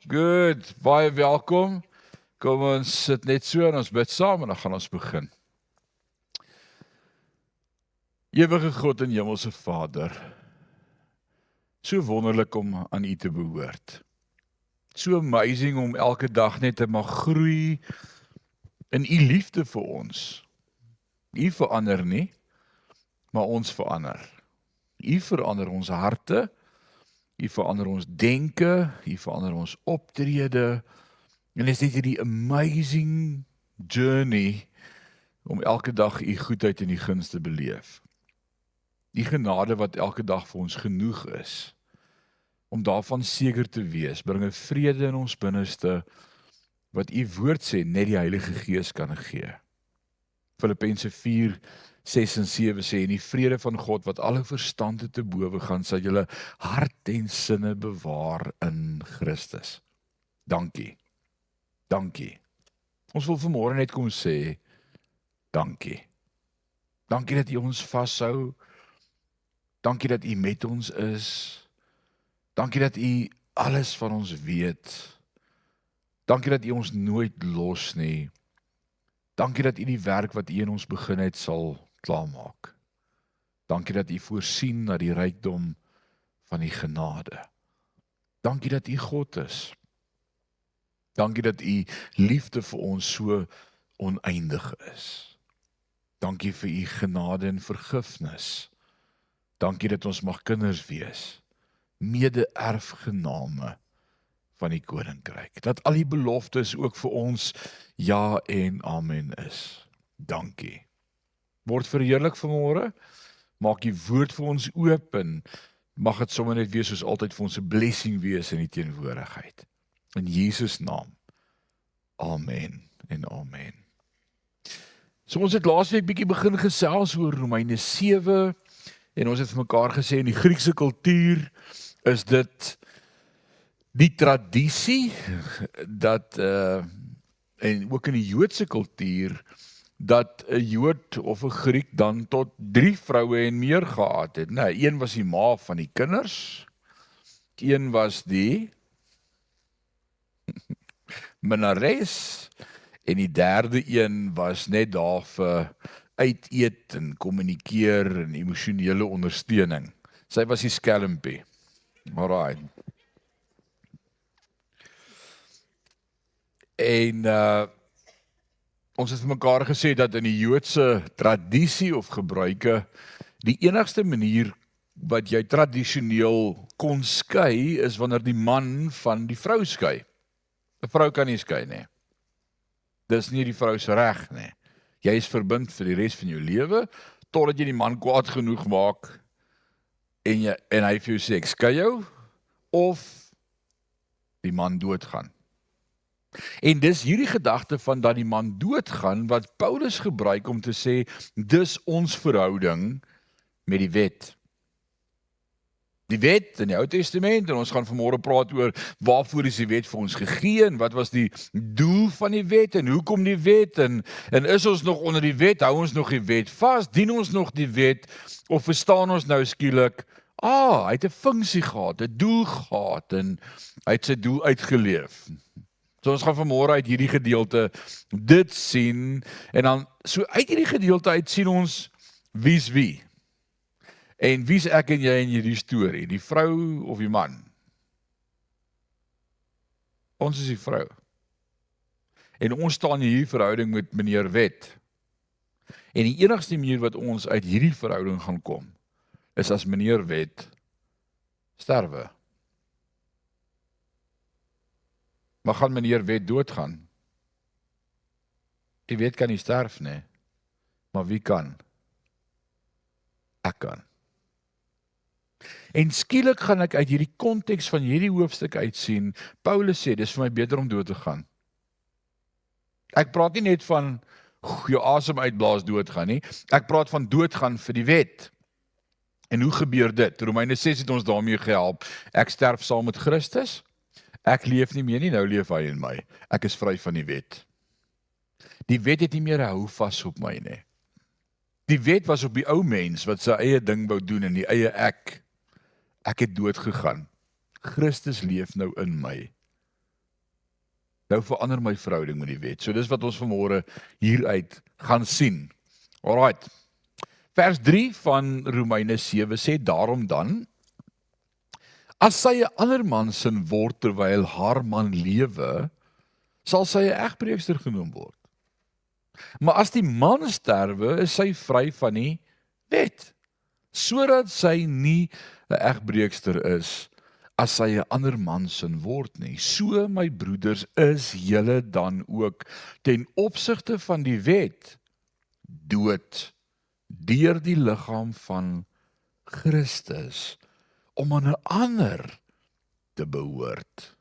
Goed, baie welkom. Kom ons sit net so en ons bid saam en dan gaan ons begin. Ewige God en Hemelse Vader, so wonderlik om aan U te behoort. So amazing om elke dag net te mag groei in U liefde vir ons. U verander nie, maar ons verander. U verander ons harte, U verander ons denke, U verander ons optrede. En is dit hierdie amazing journey om elke dag U goedheid en U guns te beleef. Die genade wat elke dag vir ons genoeg is, om daarvan seker te wees, bring 'n vrede in ons binneste, wat U woord sê, net die Heilige Gees kan gee. Filippense 4, 6 en 7 sê, en die vrede van God, wat alle verstande te bowe gaan, sal julle hart en sinne bewaar in Christus. Dankie. Dankie. Ons wil vanmôre net kom sê, dankie. Dankie dat U ons vashou. Dankie dat U met ons is. Dankie dat U alles van ons weet. Dankie dat U ons nooit los nie. Dankie dat U die werk wat U in ons begin het sal klaarmaak. Dankie dat U voorsien na die rykdom van die genade. Dankie dat U God is. Dankie dat U liefde vir ons so oneindig is. Dankie vir U genade en vergifnis. Dankie dat ons mag kinders wees, mede-erfgename van die koninkryk. Dat al die beloftes ook vir ons ja en amen is. Dankie. Word verheerlik vanmôre. Maak die woord vir ons oop en mag dit sommer net wees soos altyd vir ons 'n blessing wees in die teenwoordigheid. In Jesus naam. Amen en amen. So ons het laasweek bietjie begin gesels oor Romeine 7 en ons het vir mekaar gesê in die Griekse kultuur is dit die tradisie dat en ook in die Joodse kultuur dat 'n Jood of 'n Griek dan tot 3 vroue en meer gehad het. Nou, een was die ma van die kinders, een was die minnares en die derde een was net daar vir uit eet en kommunikeer en emosionele ondersteuning. Sy was die skelmpie. Alright. En ons het vir mekaar gesê dat in die Joodse tradisie of gebruike die enigste manier wat jy tradisioneel kon skei is wanneer die man van die vrou skei. 'n Vrou kan nie skei nie. Dis nie die vrou se reg nie. Jy is verbind vir die res van jou lewe totdat jy die man kwaad genoeg maak en hy vir jou sê ek skei jou of die man doodgaan. En dis hierdie gedagte van dat die man doodgaan wat Paulus gebruik om te sê dis ons verhouding met die wet. Die wet in die Ou Testament en ons gaan vanmôre praat oor waarvoor is die wet vir ons gegee en wat was die doel van die wet en hoekom die wet en is ons nog onder die wet, hou ons nog die wet vas, dien ons nog die wet of verstaan ons nou skielik, hy het 'n funksie gehad, 'n doel gehad en hy het sy doel uitgeleef. So ons gaan vanmôre uit hierdie gedeelte dit sien en dan so uit hierdie gedeelte uit sien ons wie's wie. En wie's ek en jy in hierdie storie, die vrou of die man? Ons is die vrou. En ons staan in hierdie verhouding met meneer Wet. En die enigste manier wat ons uit hierdie verhouding gaan kom, is as meneer Wet sterwe. Maar gaan meneer Wet doodgaan? Die Wet kan nie sterf nie. Maar wie kan? Ek kan. En skielik gaan ek uit hierdie konteks van hierdie hoofstuk uitsien, Paulus sê, dis vir my beter om dood te gaan. Ek praat nie net van jou asem uitblaas doodgaan nie, ek praat van doodgaan vir die wet. En hoe gebeur dit? Romeine 6 het ons daarmee gehelp. Ek sterf saam met Christus, ek leef nie meer nie, nou leef hy in my. Ek is vry van die wet. Die wet het nie meer hou vas op my nie. Die wet was op die ou mens wat sy eie ding wou doen in die eie ek. Ek het dood gegaan. Christus leef nou in my. Nou verander my verhouding met die wet. So dis wat ons vanmôre hieruit gaan sien. Alright. Vers 3 van Romeine 7 sê, daarom dan, as sy 'n ander man sin word terwyl haar man lewe, sal sy 'n egbreekster genoem word. Maar as die man sterwe, is sy vry van die wet, sodat sy nie 'n egbreekster is as sy 'n ander man sin word nie. So, my broeders, is julle dan ook ten opsigte van die wet dood deur die liggaam van Christus om aan 'n ander te behoort.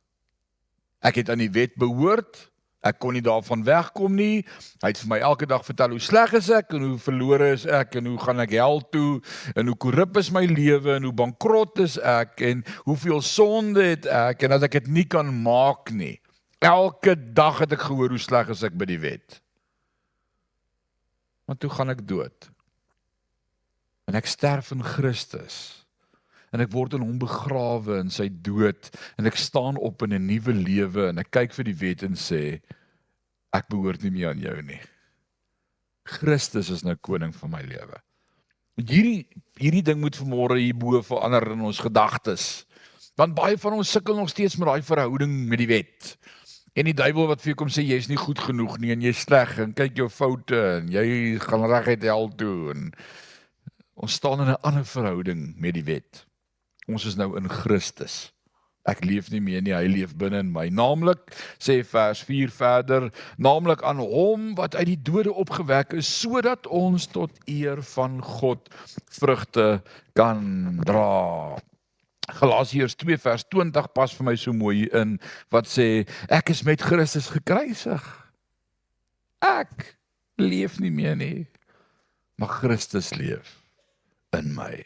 Ek het aan die wet behoort, ek kon nie daarvan wegkom nie. Hy het vir my elke dag vertel hoe sleg is ek en hoe verlore is ek en hoe gaan ek hel toe en hoe korrup is my lewe en hoe bankrot is ek en hoeveel sonde het ek en dat ek dit nie kan maak nie. Elke dag het ek gehoor hoe sleg is ek by die wet. Maar toe gaan ek dood. En ek sterf in Christus. En ek word in hom begrawe in sy dood en ek staan op in 'n nuwe lewe en ek kyk vir die wet en sê ek behoort nie meer aan jou nie. Christus is nou koning van my lewe. Hierdie ding moet vanmôre hierbo verander in ons gedagtes. Want baie van ons sukkel nog steeds met daai verhouding met die wet. En die duiwel wat vir jou kom sê jy's nie goed genoeg nie en jy's sleg en kyk jou foute en jy gaan reguit hel toe en ons staan in 'n ander verhouding met die wet. Ons is nou in Christus. Ek leef nie meer nie, hy leef binne in my. Naamlik, sê vers 4 verder, naamlik aan hom wat uit die dode opgewek is, sodat ons tot eer van God vrugte kan dra. Galasiërs 2 vers 20 pas vir my so mooi in, wat sê, ek is met Christus gekruisig. Ek leef nie meer nie, maar Christus leef in my.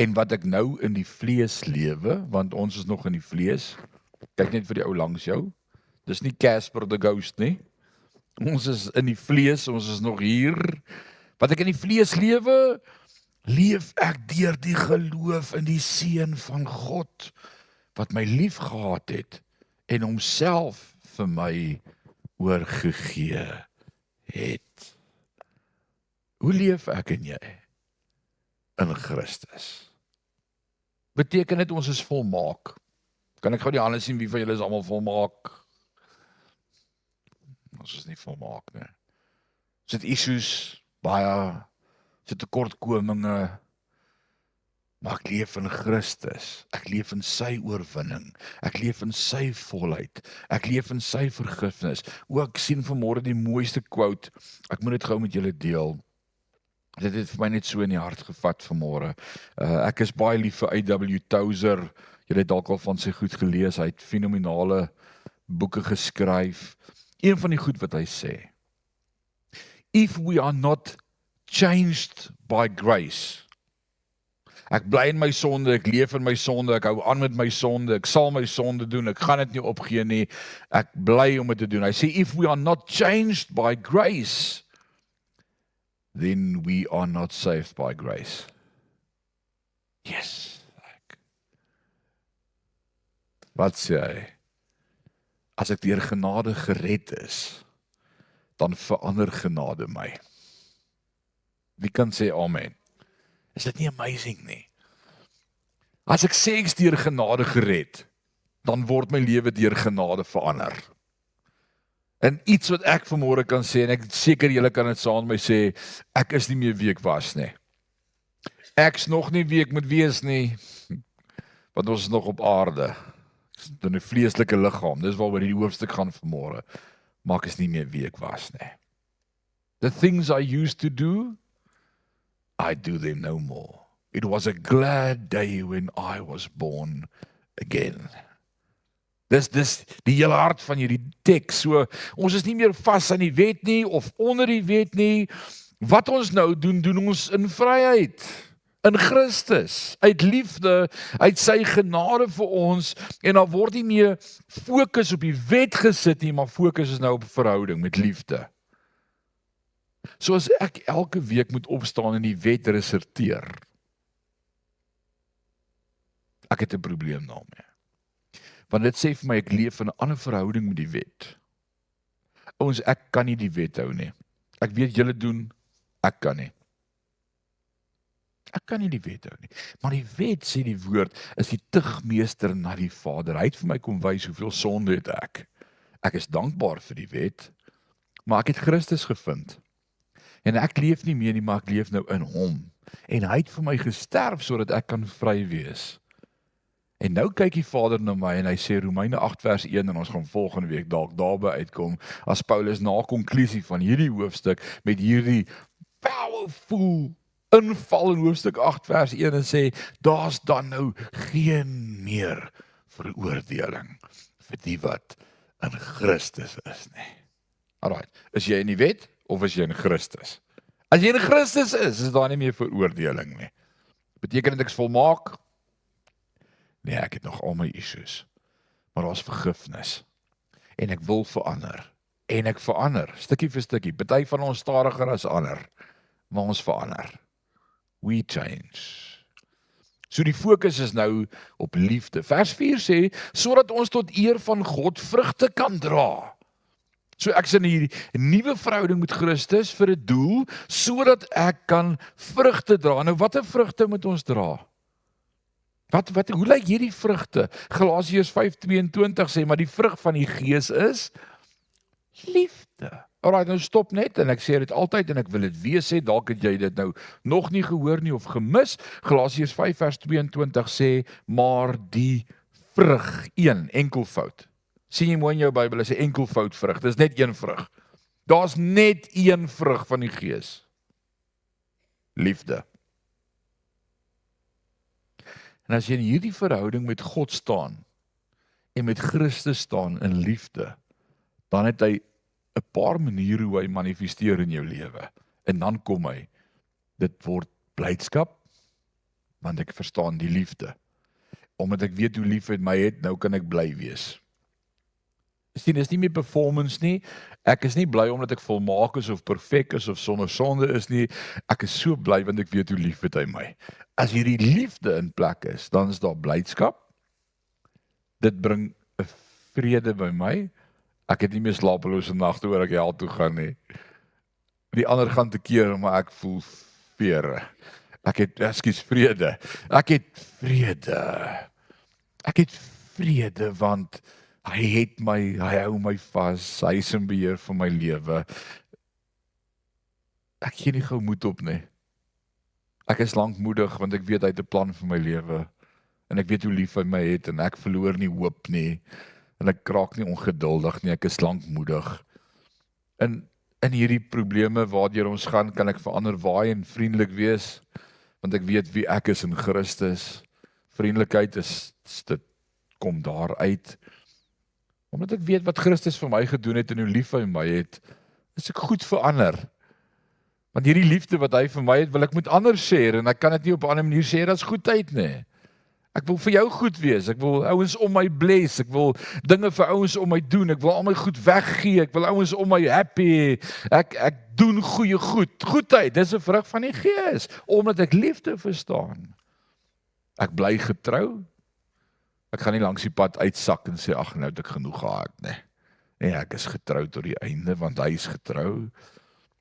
En wat ek nou in die vlees lewe, want ons is nog in die vlees, kyk net vir die ou langs jou, dis nie Casper the Ghost nie, ons is in die vlees, ons is nog hier, wat ek in die vlees lewe, leef ek deur die geloof in die Seun van God, wat my lief gehad het, en homself vir my oorgegee het. Hoe leef ek en jy? In Christus. Beteken dit ons is volmaak? Kan ek gou die hande sien wie van julle is almal volmaak? Ons is nie volmaak nie. Ons het issues, baie, ons het tekortkominge, maar ek leef in Christus. Ek leef in sy oorwinning. Ek leef in sy volheid. Ek leef in sy vergifnis. Ek sien vanmôre die mooiste quote. Ek moet dit gou met julle deel. Dit het vir my net so in die hart gevat vanmôre. Ek is baie lief vir A.W. Tozer. Julle het dalk al van sy goed gelees. Hy het fenominale boeke geskryf. Een van die goed wat hy sê. If we are not changed by grace. Ek bly in my sonde, ek leef in my sonde, ek hou aan met my sonde, ek sal my sonde doen, ek gaan dit nie opgee nie. Ek bly om dit te doen. Hy sê if we are not changed by grace, then we are not saved by grace. Yes. Wat sê hy? As ek deur genade gered is, dan verander genade my. Wie kan sê amen? Is dit nie amazing nie? As ek sê ek is deur genade gered, dan word my lewe deur genade verander. En iets wat ek vanmôre kan sê, en ek seker julle kan dit saam met my sê, ek is nie meer wie ek was nie. Ek's nog nie wie ek moet wees nie, want ons is nog op aarde. In 'n vleeslike liggaam, dis waaroor die hoofstuk gaan vanmôre. Maar ek is nie meer wie ek was nie. The things I used to do, I do them no more. It was a glad day when I was born again. Dis die hele hart van hierdie teks. So, ons is nie meer vas aan die wet nie, of onder die wet nie. Wat ons nou doen, doen ons in vryheid. In Christus, uit liefde, uit sy genade vir ons, en dan word nie meer fokus op die wet gesit nie, maar fokus is nou op verhouding met liefde. So as ek elke week moet opstaan en die wet reserteer, ek het 'n probleem daarmee. Want dit sê vir my, ek leef in 'n ander verhouding met die wet. Ouens, ek kan nie die wet hou nie. Ek weet julle doen, ek kan nie. Ek kan nie die wet hou nie. Maar die wet, sê die woord, is die tugmeester na die Vader. Hy het vir my kom wys hoeveel sonde het ek. Ek is dankbaar vir die wet, maar ek het Christus gevind. En ek leef nie meer nie, maar ek leef nou in hom. En hy het vir my gesterf sodat ek kan vry wees. En nou kyk die Vader na my en hy sê Romeine 8 vers 1 en ons gaan volgende week dalk daarby uitkom as Paulus na konklusie van hierdie hoofstuk met hierdie powerful inval in hoofstuk 8 vers 1 en sê daar's dan nou geen meer veroordeling vir die wat in Christus is nie. Alright, is jy in die wet of is jy in Christus? As jy in Christus is daar nie meer veroordeling nie. Beteken dit ek is volmaak? Nee, ek het nog al my issues. Maar daar's vergifnis. En ek wil verander. En ek verander, stukkie vir stukkie. Party van ons stadiger as ander, maar ons verander. We change. So die fokus is nou op liefde. Vers 4 sê, sodat ons tot eer van God vrugte kan dra. So ek is in hierdie nuwe verhouding met Christus vir 'n doel, sodat ek kan vrugte dra. Nou watter vrugte moet ons dra? Hoe lyk hierdie vrugte? Galasiërs 5:22 sê, maar die vrug van die Gees is liefde. Alraai, nou stop net en ek sê dit altyd en ek wil dit weer sê, dalk het jy dit nou nog nie gehoor nie of gemis. Galasiërs 5 vers 22 sê, maar die vrug, een enkelvoud. Sien jy mooi in jou Bybel, is 'n enkelvoud vrug. Dis net een vrug. Daar's net een vrug van die Gees. Liefde. En as jy in hierdie verhouding met God staan en met Christus staan in liefde, dan het hy 'n paar maniere hoe hy manifesteer in jou lewe. En dan kom hy, dit word blydskap, want ek verstaan die liefde. Omdat ek weet hoe lief hy my het, nou kan ek bly wees. Sien, dis nie meer performance nie. Ek is nie bly omdat ek volmaak is of perfek is of sonder sonde is nie. Ek is so bly want ek weet hoe lief het hy my. As hierdie liefde in plek is, dan is daar blydskap. Dit bring 'n vrede by my. Ek het nie meer slapelose nagte oor ek hel toe gaan nie. Die ander gaan te keer, maar ek voel vere. Ek het vrede. Ek het vrede. Ek het vrede want hy het my, hy hou my vas, hy is in beheer van my lewe. Ek gee nie gou moed op nie. Ek is lankmoedig want ek weet hy het 'n plan vir my lewe. En ek weet hoe lief hy my het en ek verloor nie hoop nie. En ek raak nie ongeduldig nie, ek is lankmoedig. In hierdie probleme waardeur ons gaan, kan ek verander waai en vriendelik wees, want ek weet wie ek is in Christus. Vriendelikheid dit kom daar uit. Omdat ek weet wat Christus vir my gedoen het en hoe lief hy my het, is ek goed verander. Want hierdie liefde wat hy vir my het, wil ek met ander share en ek kan dit nie op 'n ander manier share as goedheid nie. Ek wil vir jou goed wees, ek wil ouens om my bless, ek wil dinge vir ouens om my doen, ek wil al my goed weggee, ek wil ouens om my happy, ek doen goeie goed. Goedheid, dis 'n vrug van die Gees, omdat ek liefde verstaan. Ek bly getrou. Ek gaan nie langs die pad uitsak en sê, ag nou het ek genoeg gehad, nee. Nee, ek is getrou tot die einde, want hy is getrou.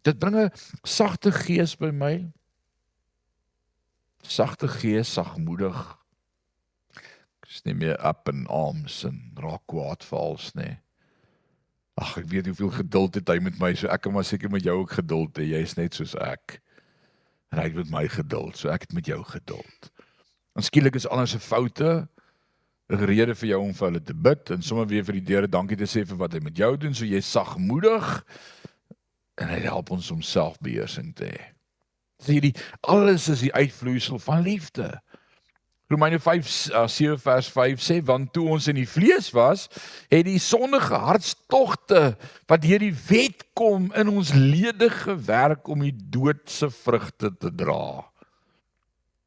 Dit bring 'n sagte gees by my. Sagte gees, sagmoedig. Ek is nie meer up in arms en raak kwaad vir alles, nee. Ag, ek weet hoeveel geduld het hy met my, so ek kan maar seker met jou ook geduld hê, jy is net soos ek. En hy het met my geduld, so ek het met jou geduld. En skielik is ander se foute 'n rede vir jou om vir hulle te bid en sommer weer vir die Here dankie te sê vir wat hy met jou doen, so jy is sagmoedig en hy help ons om selfbeheersing te hê. Sê alles is die uitvloeisel van liefde. Romeine 7 vers 5 sê, want toe ons in die vlees was, het die sondige hartstogte wat deur die wet kom in ons lede gewerk om die doodse vrugte te dra.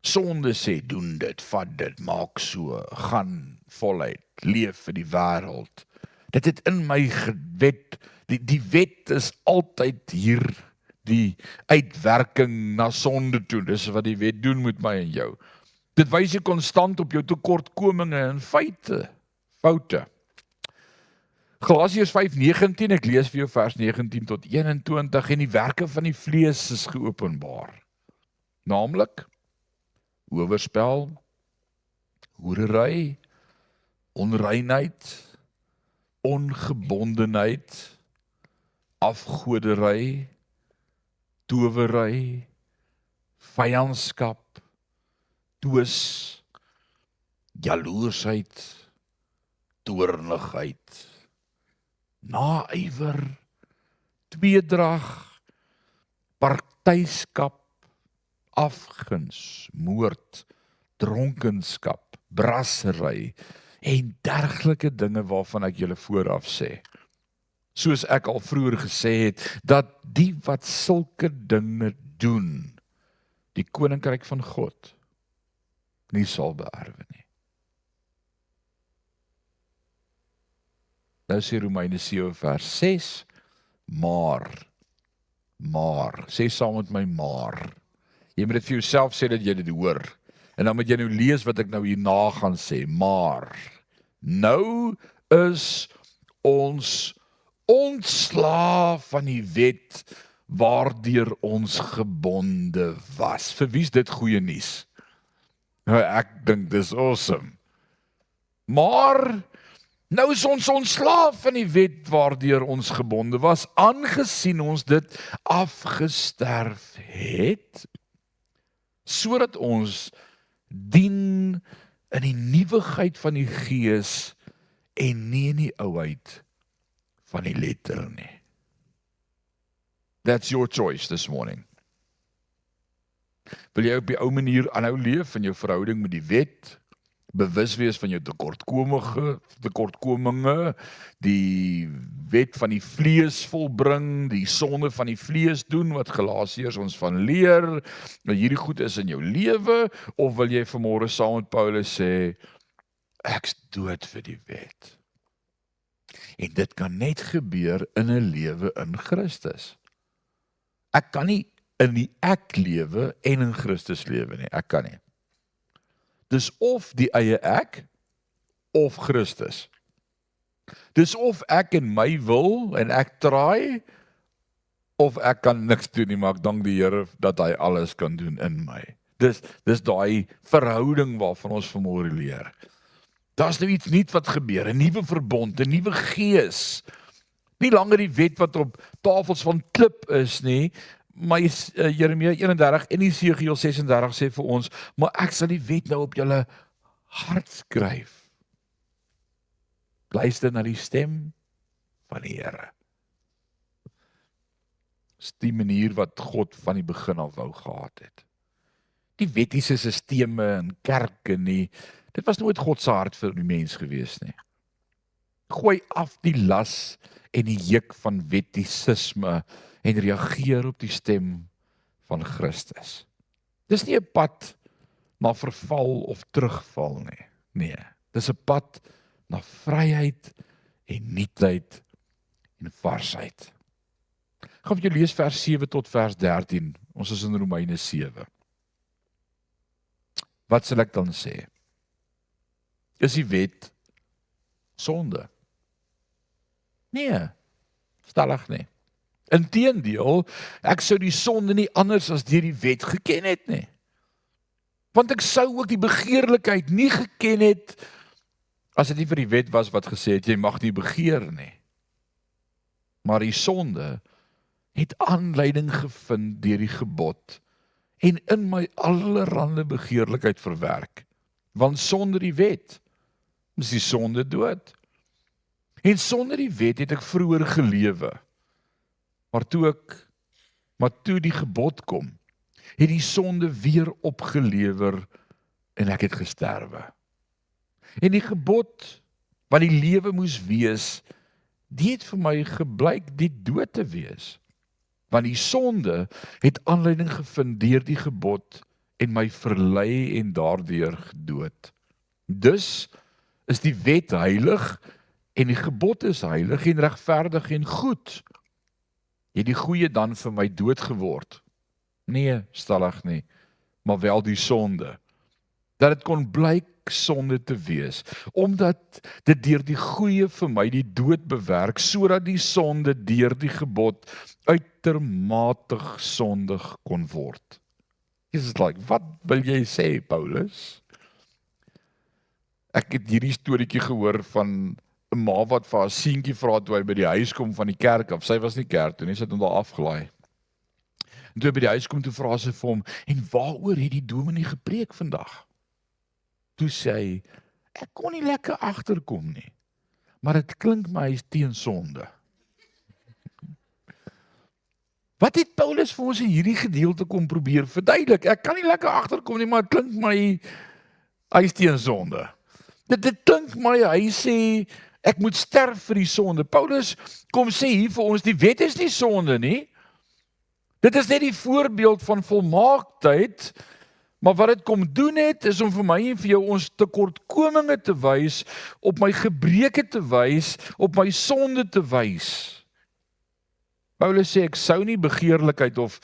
Sonde sê, doen dit, vat dit, maak so, gaan voluit, leef vir die wêreld. Dit het in my gewet, die wet is altyd hier, die uitwerking na sonde toe, dis wat die wet doen met my en jou. Dit wys jy konstant op jou tekortkominge en foute. Galasiërs 5:19, ek lees vir jou vers 19 tot 21, en die werke van die vlees is geopenbaar. Naamlik, oorspel, hoerery, onreinheid, ongebondenheid, afgodery, towery, vyandskap, twis, jaloersheid, toornigheid, naaiwer, tweedrag, partyskap, afguns, moord, dronkenskap, brassery en dergelike dinge waarvan ek julle vooraf sê. Soos ek al vroeër gesê het, dat die wat sulke dinge doen, die koninkryk van God nie sal beerwe nie. Nou sê Romeine 7 vers 6, maar, sê saam met my maar. Jy moet dit vir jouself sê dat jy dit hoor. En dan moet jy nou lees wat ek nou hierna gaan sê, maar, nou is ons ontslaaf van die wet waardeur ons gebonde was. Vir wie is dit goeie nuus? Nou, ek dink dis awesome. Maar nou is ons ontslaaf van die wet waardeur ons gebonde was, aangesien ons dit afgesterf het, sodat ons dien in die nuwigheid van die gees en nie in die ouheid van die letter nie. That's your choice this morning. Wil jy op die ou manier aanhou leef in jou verhouding met die wet, bewus wees van jou tekortkominge, die wet van die vlees volbring, die sonde van die vlees doen, wat Galasiërs ons van leer, dat hierdie goed is in jou lewe, of wil jy vanmôre saam met Paulus sê, ek's dood vir die wet. En dit kan net gebeur in 'n lewe in Christus. Ek kan nie in die ek lewe en in Christus lewe nie, ek kan nie. Dis of die eie ek, of Christus. Dis of ek en my wil, en ek traai, of ek kan niks doen nie, maar ek dank die Here dat hy alles kan doen in my. Dis daai verhouding waarvan ons vanmôre leer. Daar's nou iets nuuts wat gebeur, 'n nuwe verbond, 'n nuwe gees. Nie langer die wet wat op tafels van klip is nie, maar Jeremia 31 en Esegiel 36 sê vir ons, maar ek sal die wet nou op julle hart skryf. Luister na die stem van die Here. Dis die manier wat God van die begin af wou gehad het. Die wettiese sisteme en kerke nie, dit was nooit God se hart vir die mens gewees nie. Gooi af die las en die juk van wettisisme en reageer op die stem van Christus. Dis nie 'n pad na verval of terugval nie. Nee, dis 'n pad na vryheid en nuutheid en varsheid. Ek gaan vir jou lees vers 7 tot vers 13. Ons is in Romeine 7. Wat sal ek dan sê? Is die wet sonde? Nee, stellig nie. Inteendeel, ek sou die sonde nie anders as deur die wet geken het nie. Want ek sou ook die begeerlikheid nie geken het as dit nie vir die wet was wat gesê het jy mag nie begeer nie. Maar die sonde het aanleiding gevind deur die gebod en in my allerhande begeerlikheid verwerk. Want sonder die wet is die sonde dood. En sonder die wet het ek vroeër gelewe. Maar toe die gebod kom, het die sonde weer opgelewer en ek het gesterwe. En die gebod wat die lewe moes wees, die het vir my geblyk die dood te wees. Want die sonde het aanleiding gevind deur die gebod en my verlei en daardeur gedood. Dus is die wet heilig en die gebod is heilig en regverdig en goed. Het die goeie dan vir my dood geword? Nee, stellig nie, maar wel die sonde. dat dit kon blyk sonde te wees, omdat dit deur die goeie vir my die dood bewerk, sodat die sonde deur die gebod uitermate sondig kon word. It's like, wat wil jy sê, Paulus? Ek het hierdie storieetjie gehoor van 'n ma wat vir haar seentjie vra toe hy by die huis kom van die kerk af. Sy was nie kerk toe nie, sy het hom daar afgelaai. En toe hy by die huis kom, toe vra sy vir hom, en waaroor het die dominee gepreek vandag? Toe sê hy, ek kon nie lekker agterkom nie, maar dit klink my hy is teen sonde. Wat het Paulus vir ons in hierdie gedeelte kom probeer verduidelik? Ek kan nie lekker agterkom nie, maar dit klink my hy is teen sonde. Dit klink my hy sê ek moet sterf vir die sonde. Paulus kom sê hier vir ons die wet is nie sonde nie. Dit is net die voorbeeld van volmaaktheid. Maar wat dit kom doen het, is om vir my en vir jou ons tekortkominge te wys, op my gebreke te wys, op my sonde te wys. Paulus sê, ek sou nie begeerlikheid of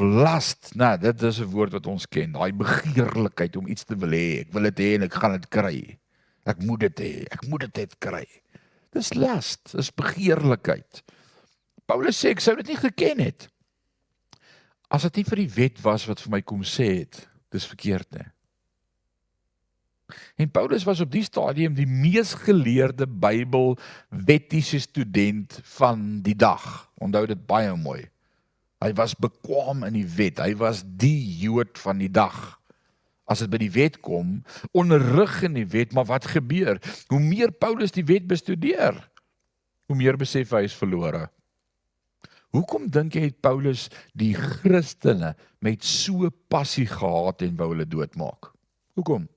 last, dit is 'n woord wat ons ken, daai begeerlikheid om iets te wil hê, ek wil dit hê en ek gaan dit kry. Ek moet dit hê, ek moet dit kry. Dis last, dis begeerlikheid. Paulus sê, ek sou dit nie geken het, as dit nie vir die wet was wat vir my kom sê het, dis verkeerd nie. En Paulus was op die stadium die mees geleerde Bybelwettiese student van die dag. Onthou dit baie mooi. Hy was bekwam in die wet, hy was die Jood van die dag. As dit by die wet kom, onderrig in die wet, maar wat gebeur? Hoe meer Paulus die wet bestudeer, hoe meer besef hy is verlore. Hoekom dink jy het Paulus die Christene met so passie gehad en wou hulle doodmaak? Hoekom?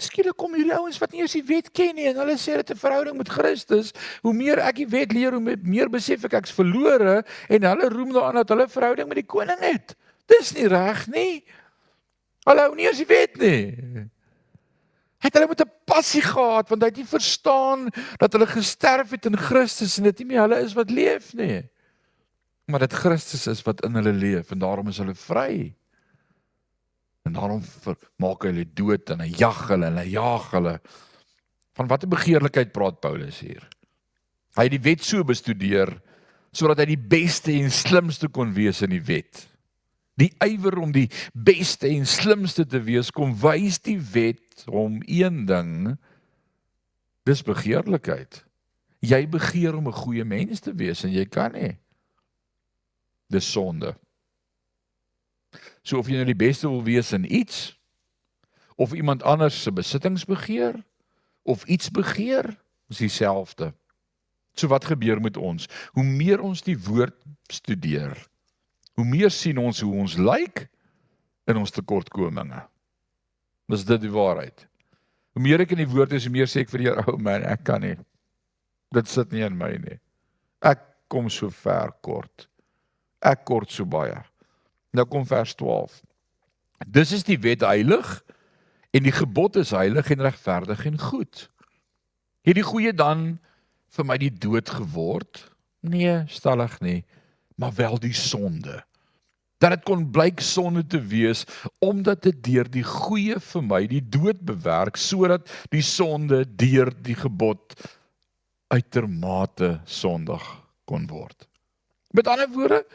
Skielik kom hierdie ouens wat nie eens die wet ken nie en hulle sê dit 'n verhouding met Christus. Hoe meer ek die wet leer, hoe meer besef ek's verlore en hulle roem daaraan dat hulle 'n verhouding met die koning het. Dis nie reg nie. Hulle hou nie eens die wet nie. Het hulle met 'n passie gehad, want hy het nie verstaan dat hulle gesterf het in Christus en dit nie meer hulle is wat leef nie. Maar dit Christus is wat in hulle leef en daarom is hulle vry. En daarom maak hy hulle dood en hy jag hulle en hy jaag hulle. Van watter begeerlikheid praat Paulus hier? Hy het die wet so bestudeer, sodat hy die beste en slimste kon wees in die wet. Die ywer om die beste en slimste te wees, kom wys die wet om een ding, dis begeerlikheid. Jy begeer om 'n goeie mens te wees en jy kan nie. Dis sonde. So of jy nou die beste wil wees in iets, of iemand anders se besittings begeer, of iets begeer, is dieselfde. So wat gebeur met ons? Hoe meer ons die woord studeer, hoe meer sien ons hoe ons lyk in ons tekortkominge. Dis dit die waarheid. Hoe meer ek in die woord is, hoe meer sê ek vir die Here, oh man, ek kan nie. Dit sit nie in my nie. Ek kom so ver kort. Ek kort so baie. Nou kom vers 12. Dis is die wet heilig, en die gebod is heilig en regverdig en goed. Het die goeie dan vir my die dood geword? Nee, stellig nie, maar wel die sonde. Dat dit kon blyk sonde te wees, omdat dit deur die goeie vir my die dood bewerk, sodat die sonde deur die gebod uitermate sondig kon word. Met ander woorde,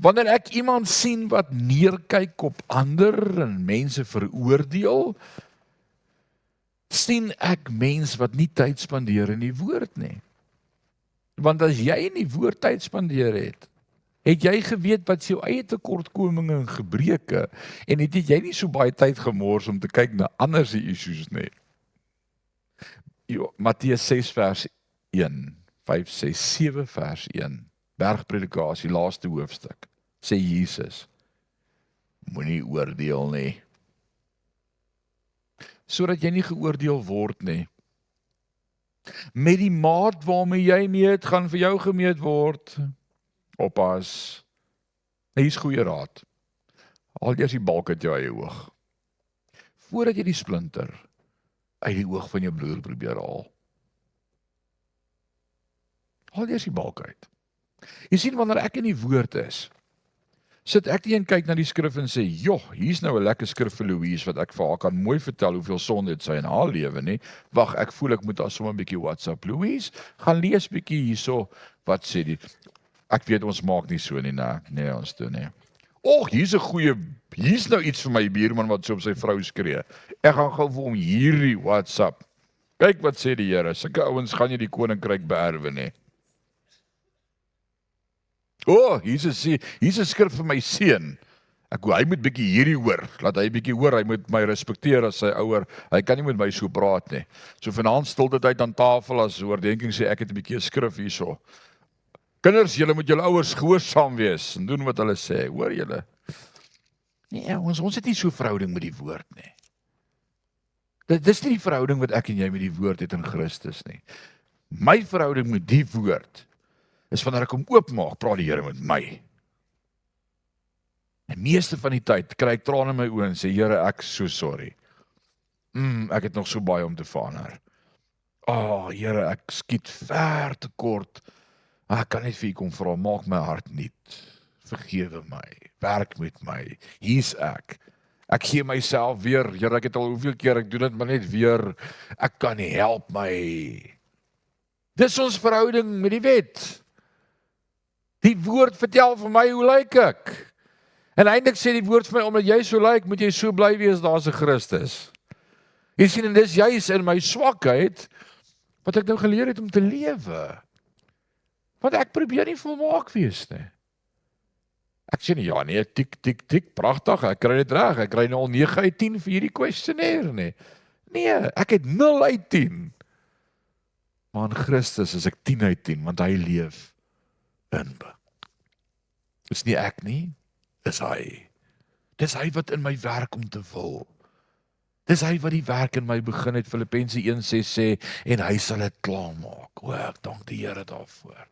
wanneer ek iemand sien wat neerkyk op ander en mense veroordeel, sien ek mens wat nie tyd spandeer in die woord nie. Want as jy in die woord tyd spandeer het jy geweet wat jou eie tekortkominge en gebreke, en het jy nie so baie tyd gemors om te kyk na ander se issues nie. Matteus 6 vers 1, 5, 6, 7 vers 1, bergpredikasie, laaste hoofstuk, sê Jesus, moenie oordeel nie, sodat jy nie geoordeel word nie. Met die maat waarmee jy meet, gaan vir jou gemeet word. Oppas, hier is goeie raad. Haal eers die balk uit jou eie oog, voordat jy die splinter uit die oog van jou broer probeer haal. Haal eers die balk uit. Jy sien, wanneer ek in die woord is, sit ek nie en kyk na die skrif en sê, joh, hier's nou 'n lekker skrif vir Louise, wat ek vir haar kan mooi vertel hoeveel sonde het sy in haar lewe, nie? Wag, ek voel ek moet haar sommer 'n bietjie WhatsApp. Louise, gaan lees bietjie hierso, wat sê die? Ek weet ons maak nie so nie, nee, ons doen nie. Och, hier's nou iets vir my buurman wat so op sy vrou skree. Ek gaan gou vir hom hierdie WhatsApp. Kyk wat sê die Here, sulke ouens gaan nie die koninkryk beerwe nie. Hier's 'n skrif vir my seun. Hy moet bietjie hierdie hoor. Laat hy bietjie hoor, hy moet my respekteer as sy ouer. Hy kan nie met my so praat nie. So vanaand stilte tyd aan tafel as oordenking sê ek het 'n bietjie 'n skrif hierso. Kinders, julle moet julle ouers gehoorsaam wees en doen wat hulle sê. Hoor julle? Nee, ons het nie so 'n verhouding met die woord nie. Dis nie die verhouding wat ek en jy met die woord het in Christus nie. My verhouding met die woord is wanneer ek hom oopmaak, praat die Here met my. En meeste van die tyd kry ek trane in my oë en sê, Here, ek is so sorry. Ek het nog so baie om te verander. Here, ek skiet ver te kort. Ek kan net vir U kom vra, maak my hart nuut. Vergewe my, werk met my. Hier's ek. Ek gee myself weer, Here, ek het al hoeveel keer, ek doen dit maar net weer. Ek kan nie, help my. Dis ons verhouding met die wet. Die woord vertel vir my, hoe lyk ek? En eintlik sê die woord vir my, omdat jy so lyk, moet jy so bly wees, daar's 'n Christus. Jy sien, en dis juis in my swakheid, wat ek nou geleer het om te lewe. Want ek probeer nie volmaak wees nie. Ek sê nie, ja nee, tik, pragtig, ek kry dit reg, ek kry nou al 9 uit 10 vir hierdie questionnaire nie. Nee, ek het 0 uit 10. Maar in Christus is ek 10 uit 10, want hy leef in my. Dis nie ek nie, dis hy. Dis hy wat in my werk om te wil. Dis hy wat die werk in my begin het, Filippense 1:6 sê, en hy sal dit klaarmaak. Ek dank die Here daarvoor.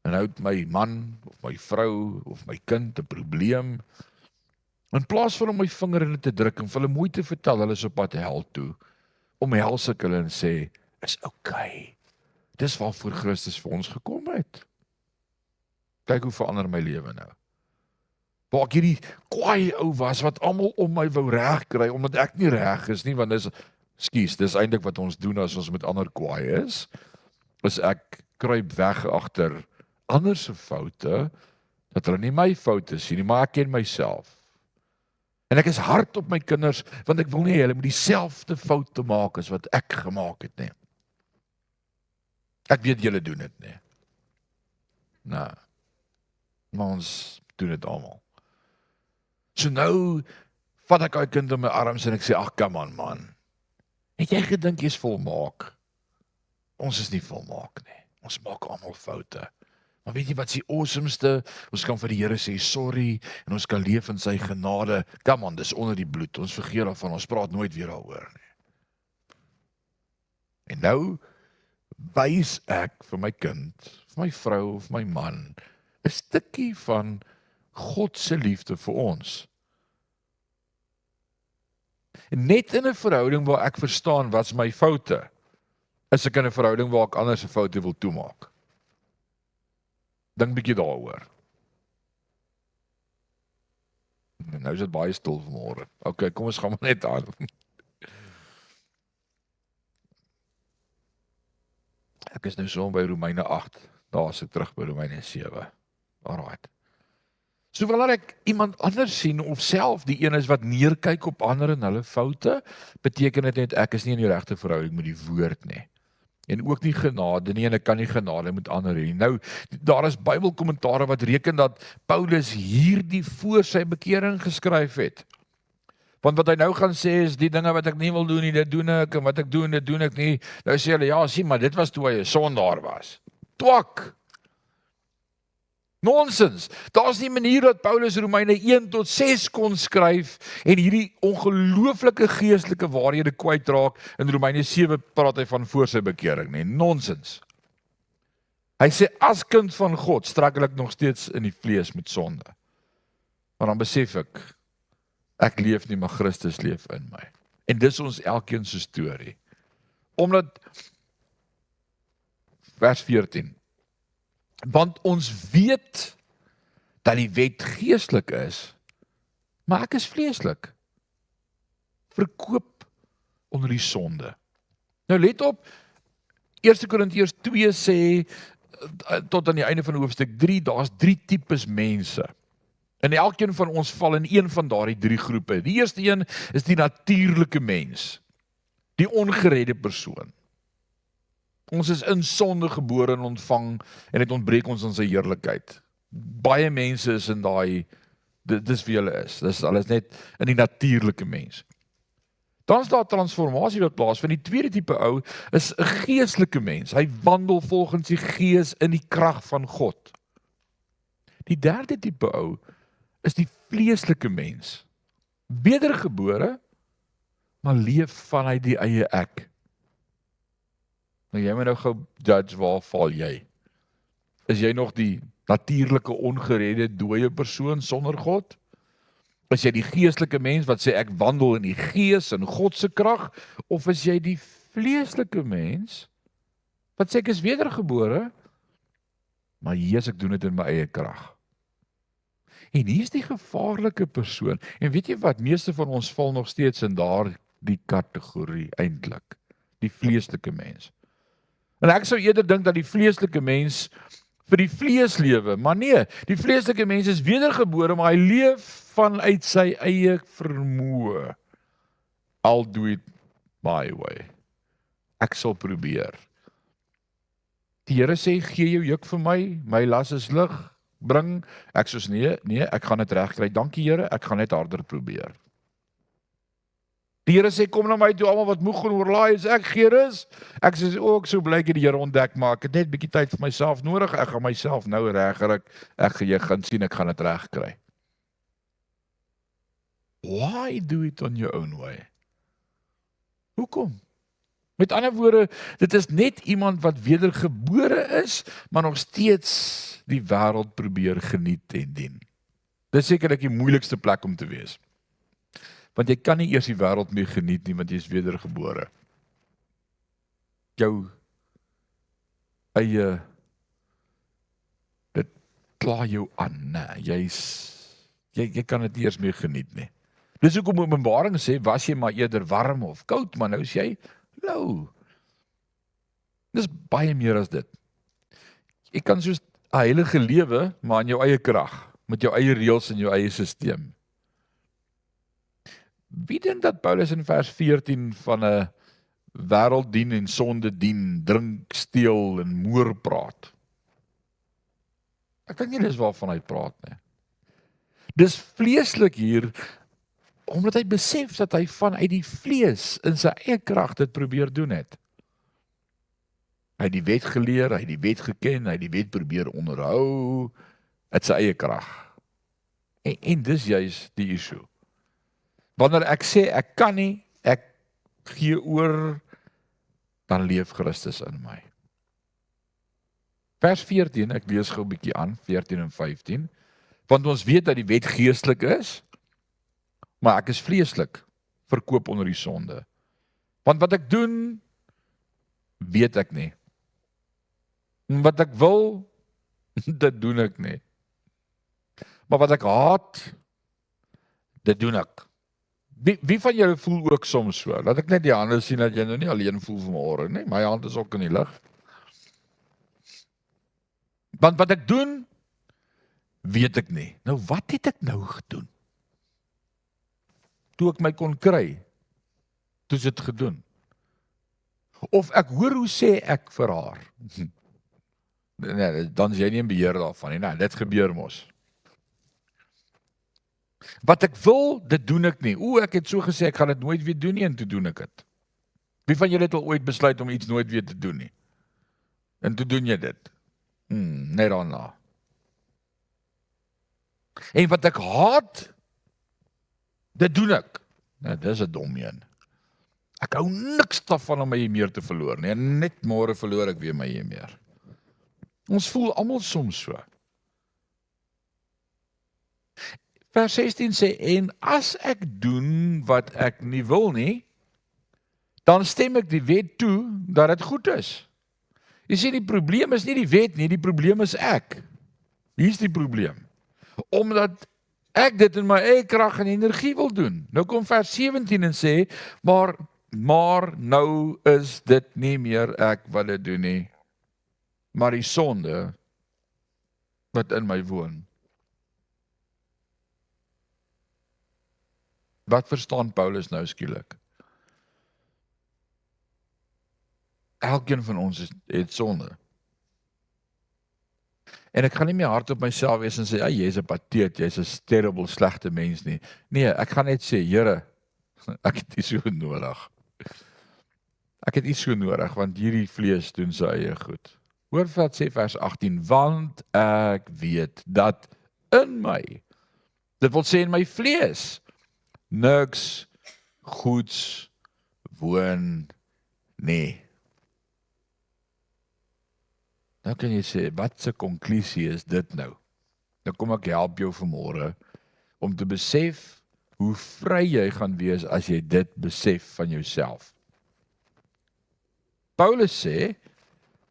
En nou het my man, of my vrou, of my kind 'n probleem. In plaas van om my vinger in te druk en vir hulle mooi te vertel, hulle is op pad hel toe, omhels ek hulle en sê, is okay. Dis waarvoor Christus vir ons gekom het. Kyk hoe verander my lewe nou. Waar ek hierdie kwaai ou was, wat almal om my wou reg kry, omdat ek nie reg is nie, want dis eintlik wat ons doen as ons met ander kwaai is ek kruip weg agter ander se foute, dat hulle nie my foute sien nie, maar ek ken myself. En ek is hard op my kinders, want ek wil nie hulle met dieselfde foute maak as wat ek gemaak het nie. Ek weet julle doen dit nie. Nou, maar ons doen dit almal. So nou vat ek daai kind in my arms en ek sê, ag, come on man. Het jy gedink jy's volmaak? Ons is nie volmaak nie. Ons maak almal foute. Maar weet jy wat is die awesomeste? Ons kan vir die Here sê sorry en ons kan leef in sy genade. Come on, dis onder die bloed. Ons vergeet daarvan, ons praat nooit weer daaroor nie. En nou wys ek vir my kind, vir my vrou of my man 'n stukkie van God se liefde vir ons. En net in 'n verhouding waar ek verstaan wat's my foute, is ek in 'n verhouding waar ek ander se foute wil toemaak. Dink bietjie daaroor. Nou is dit baie stil vanmôre. Okay, kom ons gaan maar net aan. Ek is nou so by Romeine 8. Daar is ek terug by Romeine 7. Alright. So wanneer ek iemand anders sien of self die een is wat neerkyk op ander en hulle foute, beteken dit net ek is nie in die regte verhouding met die woord nie. En ook nie genade nie, en ek kan nie genade met ander hê. Nou, daar is Bybelkommentare wat reken dat Paulus hierdie voor sy bekering geskryf het. Want wat hy nou gaan sê is, die dinge wat ek nie wil doen nie, dit doen ek, en wat ek doen, dit doen ek nie. Nou sê hulle, ja, sien, maar dit was toe hy 'n sondaar was. Twak! Nonsens. Daar's nie 'n manier dat Paulus Romeine 1 tot 6 kon skryf en hierdie ongelooflike geestelike waarhede kwytraak. In Romeine 7 praat hy van voor sy bekering, nee, nonsens. Hy sê as kind van God struggle ek nog steeds in die vlees met sonde. Maar dan besef ek leef nie, maar Christus leef in my. En dis ons elkeen se storie. Omdat vers 14. Want ons weet dat die wet geestelik is, maar ek is vleeslik. Verkoop onder die sonde. Nou let op, 1 Korintiërs 2 sê, tot aan die einde van hoofstuk 3, daar's 3 tipes mense. En elkeen van ons val in een van daardie 3 groepe. Die eerste een is die natuurlike mens, die ongeredde persoon. Ons is in sonde gebore en ontvang, en dit ontbreek ons aan sy heerlikheid. Baie mense is in daai, dis wie hulle is. Hulle is net in die natuurlike mens. Dan is daar transformasie wat plaasvind. Die tweede tipe ou is 'n geestelike mens. Hy wandel volgens die gees in die krag van God. Die derde tipe ou is die vleeslike mens. Wedergebore, maar leef vanuit die eie ek. Nou jy moet nou gou judge, waar val jy? Is jy nog die natuurlike ongeredde dooie persoon sonder God? Is jy die geestelike mens wat sê ek wandel in die gees en God se krag, of is jy die vleeslike mens wat sê ek is wedergebore, maar Jesus, ek doen dit in my eie krag? En hier is die gevaarlike persoon. En weet jy wat, meeste van ons val nog steeds in daardie kategorie eintlik, die vleeslike mens. En ek sou eerder dink dat die vleeslike mens vir die vlees lewe, maar nee, die vleeslike mens is wedergebore, maar hy leef vanuit sy eie vermoë. I'll do it my way. Ek sal probeer. Die Here sê, gee jou juk vir my, my las is lig, bring. Ek soos nee, ek gaan dit regkry. Dankie Here, ek gaan net harder probeer. Die Here sê, kom na my toe, almal wat moeg en oorlaai is, ek gee rus. Ek sê ook so blyk die Here ontdek, maar ek het net 'n bietjie tyd vir myself nodig. Ek gaan myself nou regkry. Jy gaan sien, ek gaan dit regkry. Why do it on your own way? Hoekom? Met ander woorde, dit is net iemand wat wedergebore is, maar nog steeds die wêreld probeer geniet en dien. Dis sekerlik die moeilikste plek om te wees. Want jy kan nie eers die wêreld mee geniet nie, want jy is wedergebore. Jou eie, dit kla jou aan, nee, jy kan dit nie eers mee geniet nie. Dis hoekom Openbaring sê, was jy maar eerder warm of koud, maar nou is jy lou. Dis baie meer as dit. Jy kan soos 'n heilige lewe, maar in jou eie krag, met jou eie reëls en jou eie stelsel. Wie dink dat Paulus in vers 14 van 'n wêreld dien en sonde dien, drink, steel en moer praat? Ek dink nie dis waarvan hy praat nie. Dis vleeslik hier, omdat hy besef dat hy vanuit die vlees in sy eie krag dit probeer doen het. Hy het die wet geleer, hy het die wet geken, hy het die wet probeer onderhou, uit sy eie krag. En dis juis die issue. Wanneer ek sê ek kan nie, ek gee oor, dan leef Christus in my. Vers 14, ek lees gou 'n bietjie aan, 14 en 15, want ons weet dat die wet geestelik is, maar ek is vleeslik, verkoop onder die sonde. Want wat ek doen, weet ek nie. Wat ek wil, dit doen ek nie. Maar wat ek haat, dit doen ek. Wie van julle voel ook soms so? Laat ek net die hande sien dat jy nou nie alleen voel vanmôre nie. My hand is ook in die lug. Want wat ek doen, weet ek nie. Nou wat het ek nou gedoen? Toe ek my kon kry, toe is dit gedoen. Of ek hoor hoe sê ek vir haar. Nee, dan is jy nie in beheer daarvan nie. Nee, dit gebeur mos. Wat ek wil, dit doen ek nie. Ek het so gesê, ek gaan dit nooit weer doen nie, en toe doen ek het. Wie van julle het al ooit besluit om iets nooit weer te doen nie? En toe doen jy dit. Net daarna. En wat ek haat, dit doen ek. Nou, dis 'n dom een. Ek hou niks daarvan om my meer te verloor nie. En net môre verloor ek weer my meer. Ons voel almal soms so. Vers 16 sê, en as ek doen wat ek nie wil nie, dan stem ek die wet toe dat dit goed is. Jy sê die probleem is nie die wet nie, die probleem is ek. Hier is die probleem. Omdat ek dit in my eie krag en energie wil doen. Nou kom vers 17 en sê, maar nou is dit nie meer ek wat dit doen nie, maar die sonde wat in my woon. Wat verstaan Paulus nou skielik? Elkeen van ons het sonde. En ek gaan nie meer hard op myself wees en sê, ja, jy is 'n pateet, jy is 'n terrible, slegte mens nie. Nee, ek gaan net sê, Here, ek het U so nodig. Ek het U so nodig, want hierdie vlees doen sy eie goed. Hoor wat sê vers 18, want ek weet dat in my, dit wil sê in my vlees, niks goeds woon nie. Nou kan jy sê, wat se konklusie is dit nou? Nou kom ek help jou vanmôre om te besef hoe vry jy gaan wees as jy dit besef van jouself. Paulus sê,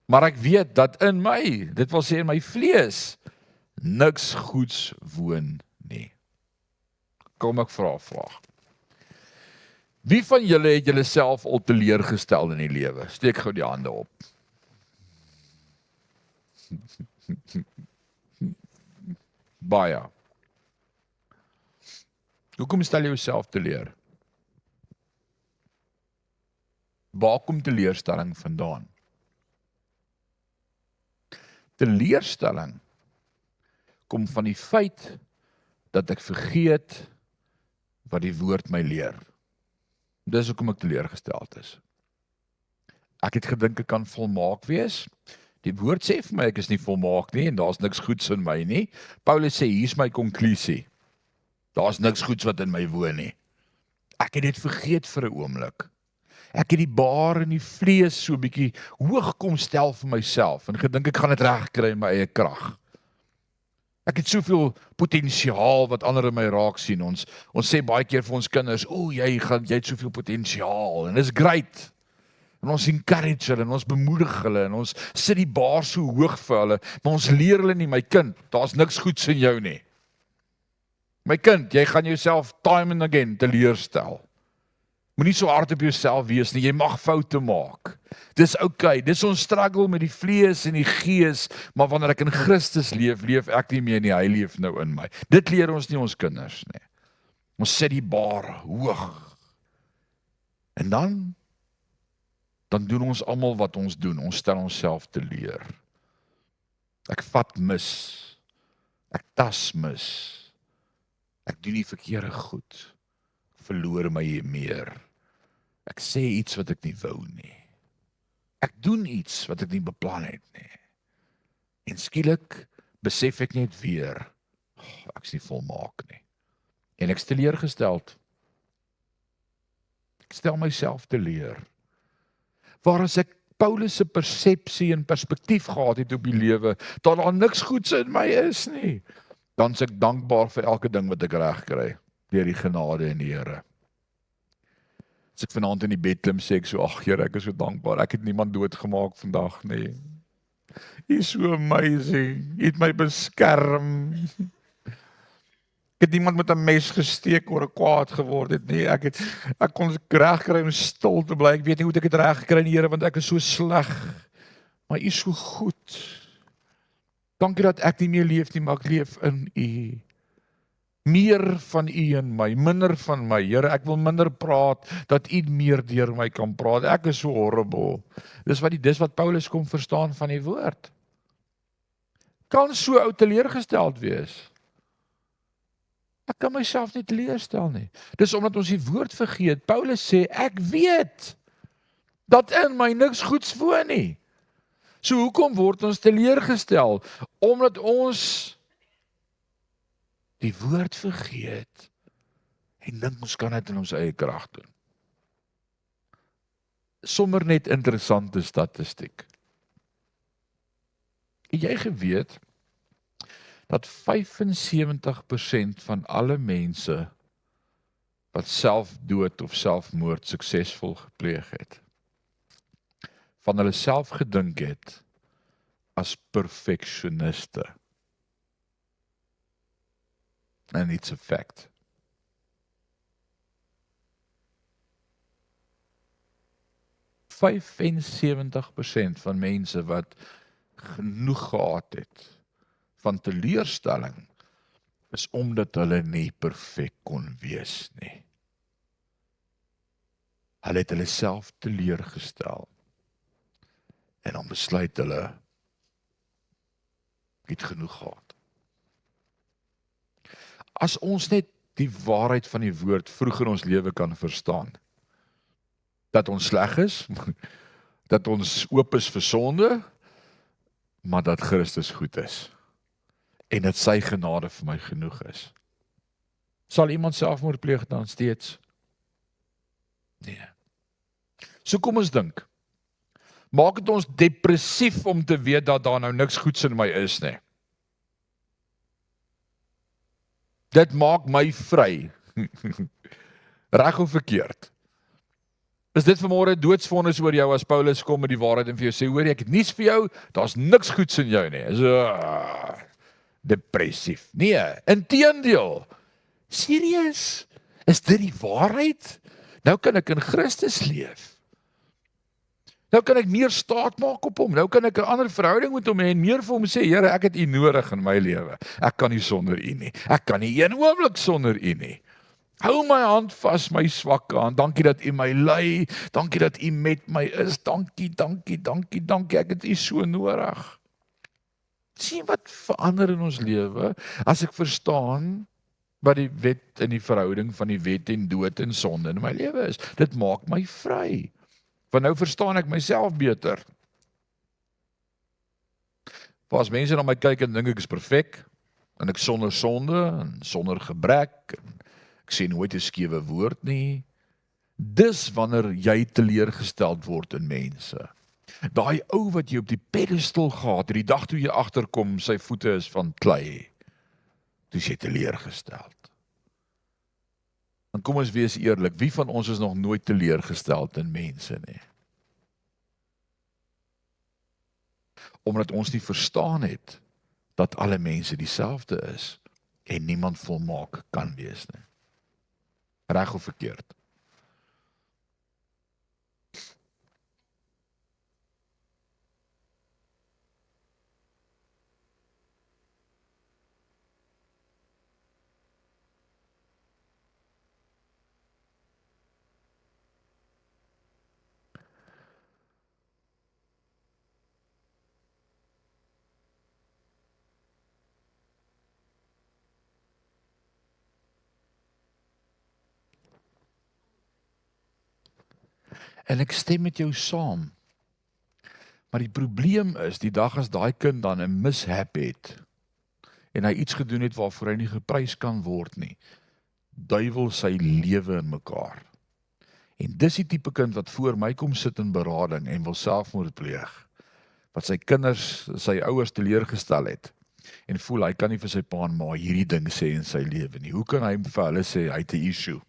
maar ek weet dat in my, dit wil sê in my vlees, niks goeds woon nie. Kom ek vra 'n vraag. Wie van julle het julle self al teleurgestel in die lewe? Steek gou die hande op. Baie. Hoekom stel jy jouself teleur? Waar kom teleurstelling vandaan? Teleurstelling kom van die feit dat ek vergeet wat die woord my leer. Dis hoekom ek teleurgesteld is. Ek het gedink ek kan volmaak wees. Die woord sê vir my ek is nie volmaak nie en daar's niks goeds in my nie. Paulus sê hier's my konklusie. Daar's niks goeds wat in my woon nie. Ek het dit vergeet vir 'n oomblik. Ek het die baar en die vlees so 'n bietjie hoog kom stel vir myself en gedink ek gaan dit regkry in my eie krag. Ek het soveel potensiaal wat ander in my raak sien. Ons sê baie keer vir ons kinders, jy het soveel potensiaal en dis great. En ons encourage hulle en ons bemoedig hulle en ons sit die baar so hoog vir hulle, maar ons leer hulle nie, my kind, daar's niks goeds in jou nie. My kind, jy gaan jouself time and again teleurstel. Moenie so hard op jouself wees nie, jy mag foute maak. Dis okay, dis ons struggle met die vlees en die gees, maar wanneer ek in Christus leef, leef ek nie meer nie, hy leef nou in my. Dit leer ons nie ons kinders nie. Ons sit die baar hoog. En dan doen ons almal wat ons doen, ons stel onsself teleur. Ek vat mis, ek tas mis, ek doen die verkeerde goed, verloor my meer. Ek sê iets wat ek nie wou nie. Ek doen iets wat ek nie beplan het nie. En skielik besef ek net weer, ek is nie volmaak nie. En ek is teleurgesteld. Ek stel myself teleur. Waar as ek Paulus se persepsie en perspektief gehad het op die lewe, dat daar niks goeds in my is nie, dan is ek dankbaar vir elke ding wat ek reg kry, deur die genade en die Here. As ek vanaand in die bed klim, sê ek so, Here, ek is so dankbaar, ek het niemand doodgemaak vandag nie. Hy is so amazing, hy het my beskerm. Ek het niemand met 'n mes gesteek oor ek kwaad geword het nie. Ek kon reg kry om stil te bly. Ek weet nie hoe ek dit reg gekry nie, Here, want ek is so sleg. Maar U is so goed. Dankie dat ek nie meer leef nie, maar ek leef in U. Meer van U in my, minder van my. Here, ek wil minder praat, dat U meer deur my kan praat. Ek is so horrible. Dis wat Paulus kom verstaan van die woord. Kan so ou teleurgesteld wees. Ek kan myself nie teleurstel nie. Dis omdat ons die woord vergeet. Paulus sê, ek weet dat in my niks goeds woon nie. So hoekom word ons teleurgestel? Omdat ons die woord vergeet en dink ons kan dit in ons eie krag doen. Sommer net interessante statistiek. Het jy geweet dat 75% van alle mense wat selfdood of selfmoord suksesvol gepleeg het, van hulle self gedink het as perfeksioniste. And it's a fact. ,75% van mense wat genoeg gehad het van teleurstelling is omdat hulle nie perfek kon wees nie. Hulle het hulle self teleurgestel en dan besluit hulle het genoeg gehad. As ons net die waarheid van die woord vroeg in ons lewe kan verstaan, dat ons sleg is, dat ons oop is vir sonde, maar dat Christus goed is, en dat sy genade vir my genoeg is. Sal iemand selfmoord pleeg dan steeds? Nee. So kom ons dink, maak het ons depressief om te weet dat daar nou niks goeds in my is nie. Dit maak my vry. Reg of verkeerd? Is dit vanmôre doodsvonnis oor jou as Paulus kom met die waarheid en vir jou sê, hoor ek het niets vir jou, daar's niks goeds in jou nie. Is depressief. Nee, inteendeel. Serieus? Is dit die waarheid? Nou kan ek in Christus leef. Nou kan ek meer staat maak op hom. Nou kan ek 'n ander verhouding met hom hê en meer vir hom sê, Here, ek het U nodig in my lewe. Ek kan nie sonder U nie. Ek kan nie een oomblik sonder U nie. Hou my hand vas, my swakke hand. Dankie dat U my lei. Dankie dat U met my is. Dankie, dankie, dankie, dankie. Ek het U so nodig. Sien wat verander in ons lewe as ek verstaan wat die wet en die verhouding van die wet en dood en sonde in my lewe is. Dit maak my vry. Want nou verstaan ek myself beter. Maar as mense na my kyk en dink ek is perfek, en ek sonder sonde, en sonder gebrek, en ek sê nooit 'n skewe woord nie, dis wanneer jy teleurgesteld word in mense. Daai ou wat jy op die pedestal gehad het, die dag toe jy agterkom, sy voete is van klei, toe is jy teleurgesteld. En kom ons wees eerlik, wie van ons is nog nooit teleurgesteld in mense nie? Omdat ons nie verstaan het, dat alle mense dieselfde is, en niemand volmaak kan wees nie. Reg of verkeerd? En ek stem met jou saam. Maar die probleem is, die dag as daai kind dan 'n mishap het, en hy iets gedoen het waarvoor hy nie geprys kan word nie, duiwel sy lewe in mekaar. En dis die tipe kind wat voor my kom sit in berading en wil selfmoord pleeg, wat sy kinders, sy ouers teleurgestel het, en voel hy kan nie vir sy pa en ma hierdie ding sê in sy lewe nie. Hoe kan hy vir hulle sê, hy het 'n issue?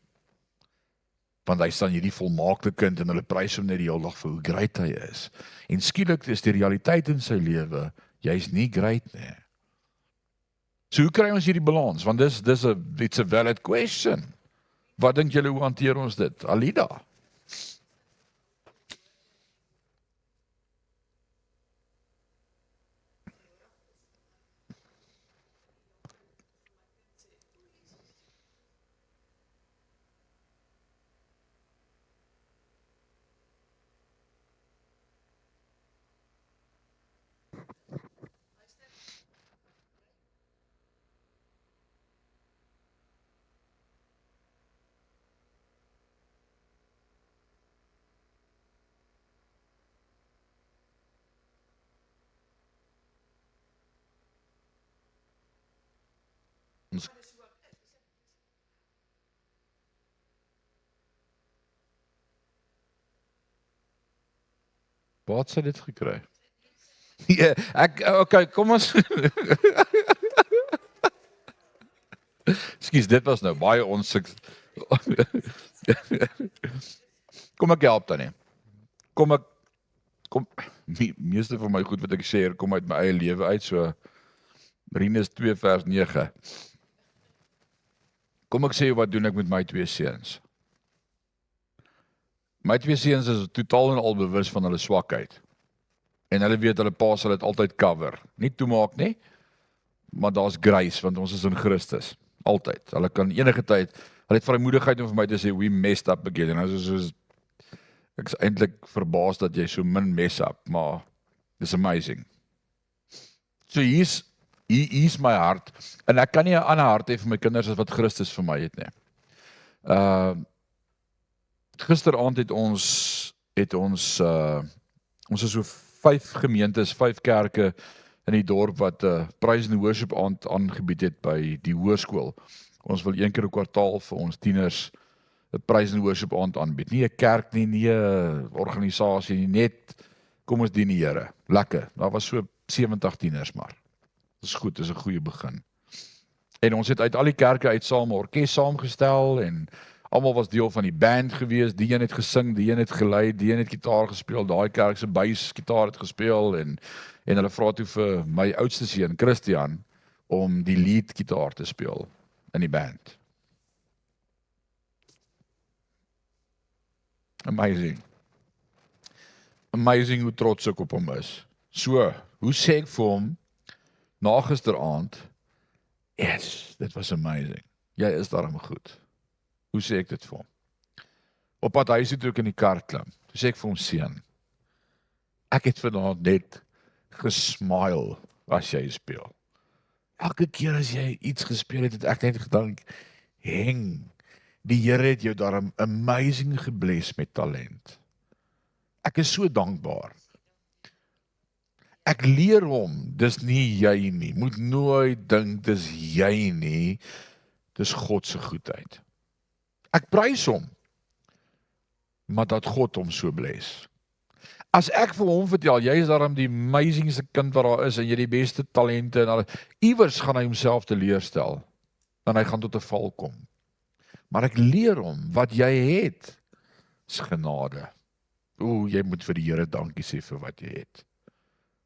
Want hy staan hierdie volmaakte kind en hulle prys hom net die hele dag vir hoe great hy is. En skielik is die realiteit in sy lewe, jy's nie great nie. So hoe kry ons hierdie balans? Want it's a valid question. Wat dink julle, hoe hanteer ons dit? Alida? Waar het sy dit gekry? Ja, okay, kom ons. Skus, dit was nou baie Kom ek help dan nie. Kom, die meeste van my goed wat ek share, kom uit my eie lewe uit, so Rinus 2 vers 9. Kom ek sê jou wat doen ek met my 2 seuns. My 2 seuns is totaal en al bewus van hulle swakheid. En hulle weet hulle pa sal dit altyd cover. Nie toemaak nie, maar daar's grace want ons is in Christus. Altyd. Hulle kan enige tyd, hulle het vrymoedigheid om vir my te sê we messed up again. En nou soos ek is eintlik verbaas dat jy so min mess up, maar it's amazing. So hier's my hart en ek kan nie 'n ander hart hê vir my kinders as wat Christus vir my het nie. Gisteraand het ons is so 5 gemeentes, 5 kerke in die dorp wat praise and worship aand aangebied het by die hoërskool. Ons wil 1 keer 'n kwartaal vir ons tieners 'n praise and worship aand aanbied. Nie 'n kerk nie, nie 'n organisasie nie, net kom ons dien die Here. Lekker. Daar was so 70 tieners maar. Dis goed, dis 'n goeie begin. En ons het uit al die kerke uit saam 'n orkes saamgestel en almal was deel van die band gewees. Die een het gesing, die een het gelei, die een het gitaar gespeel, daai kerk se bass gitaar het gespeel en hulle vra toe vir my oudste seun, Christian, om die lead gitaar te speel in die band. Amazing. Amazing hoe trots ek op hom is. So, hoe sê ek vir hom na gisteraand, yes, dit was amazing. Jy is daarom goed. Hoe sê ek dit vir hom? Op pad huis toe ek in die kar klim. Toe sê ek vir hom, seun, ek het vanaand net gesmile as jy speel. Elke keer as jy iets gespeel het ek net gedink, heng, die Here het jou daarom amazing gebless met talent. Ek is so dankbaar. Ek leer hom, dis nie jy nie. Moet nooit dink dis jy nie. Dis God se goedheid. Ek prys hom, maar dat God hom so bless. As ek vir hom vertel, jy is daarom die amazingste kind wat daar is en jy die beste talente en al, iewers gaan hy homself teleurstel en hy gaan tot 'n val kom. Maar ek leer hom, wat jy het, is genade. Jy moet vir die Here dankie sê vir wat jy het.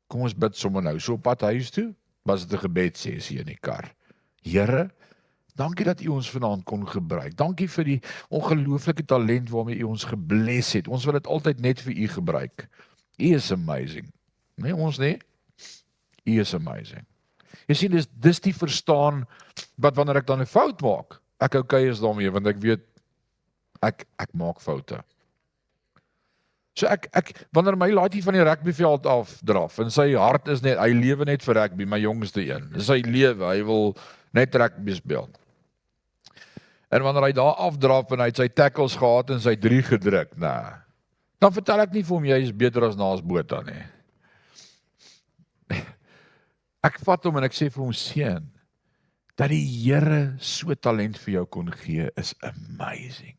Kom ons bid sommer nou, so op pad huis toe, was dit 'n gebedsessie in die kar. Here, dankie dat U ons vanaand kon gebruik. Dankie vir die ongelooflike talent waarmee U ons gebless het. Ons wil dit altyd net vir U gebruik. U is amazing. Nee, ons nie. U is amazing. Jy sien, dis die verstaan, wat wanneer ek dan 'n fout maak, ek okay is daarmee, want ek weet, ek maak foute. So wanneer my laatie van die rugbyveld afdraf, en sy hart is net, hy lewe net vir rugby, my jongste een. Dis sy lewe, hy wil net rugby speel. En wanneer hy daar afdraf en hy het sy tackles gehad en sy 3 gedruk, dan vertel ek nie vir hom, jy is beter as Naas Botha nie. Ek vat hom en ek sê vir hom, seun, dat die Here so talent vir jou kon gee, is amazing.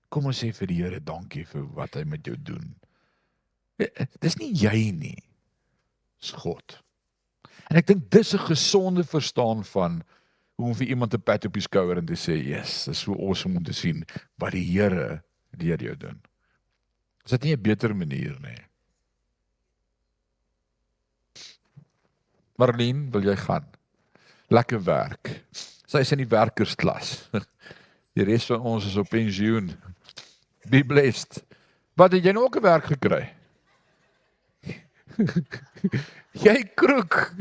Kom ons sê vir die Here dankie vir wat hy met jou doen. Dis nie jy nie, dis God. En ek dink dis 'n gesonde verstaan van hoe om vir iemand 'n pat op die skouer en te sê, yes, dis so awesome om te sien wat die Here deur jou doen. Is dit nie 'n beter manier nie? Marlene, wil jy gaan? Lekker werk. Sy is in die werkersklas. Die res van ons is op pensioen. Be blessed. Wat het jy nou ook 'n werk gekry? Jy kroek.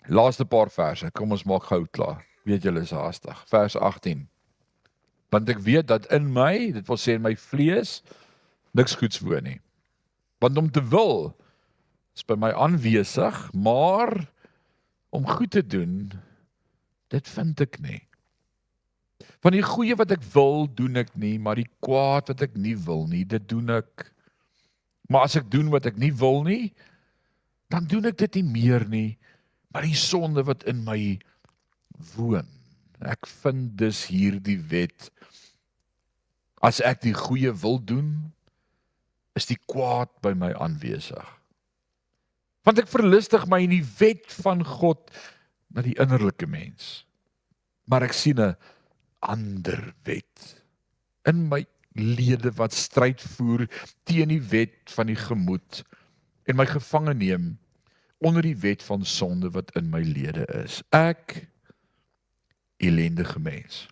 Laaste paar verse, kom ons maak gou klaar. Weet julle is haastig. Vers 18. Want ek weet dat in my, dit wil sê in my vlees, niks goeds woon nie. Want om te wil is by my aanwesig, maar om goed te doen, dit vind ek nie. Van die goeie wat ek wil, doen ek nie, maar die kwaad wat ek nie wil nie, dit doen ek. Maar as ek doen wat ek nie wil nie, dan doen ek dit nie meer nie, maar die sonde wat in my woon. Ek vind dus hier die wet. As ek die goeie wil doen, is die kwaad by my aanwesig. Want ek verlustig my in die wet van God na die innerlike mens. Maar ek sien 'n ander wet in my lede wat stryd voer teen die wet van die gemoed en my gevange neem onder die wet van sonde wat in my lede is. Ek, elendige mens.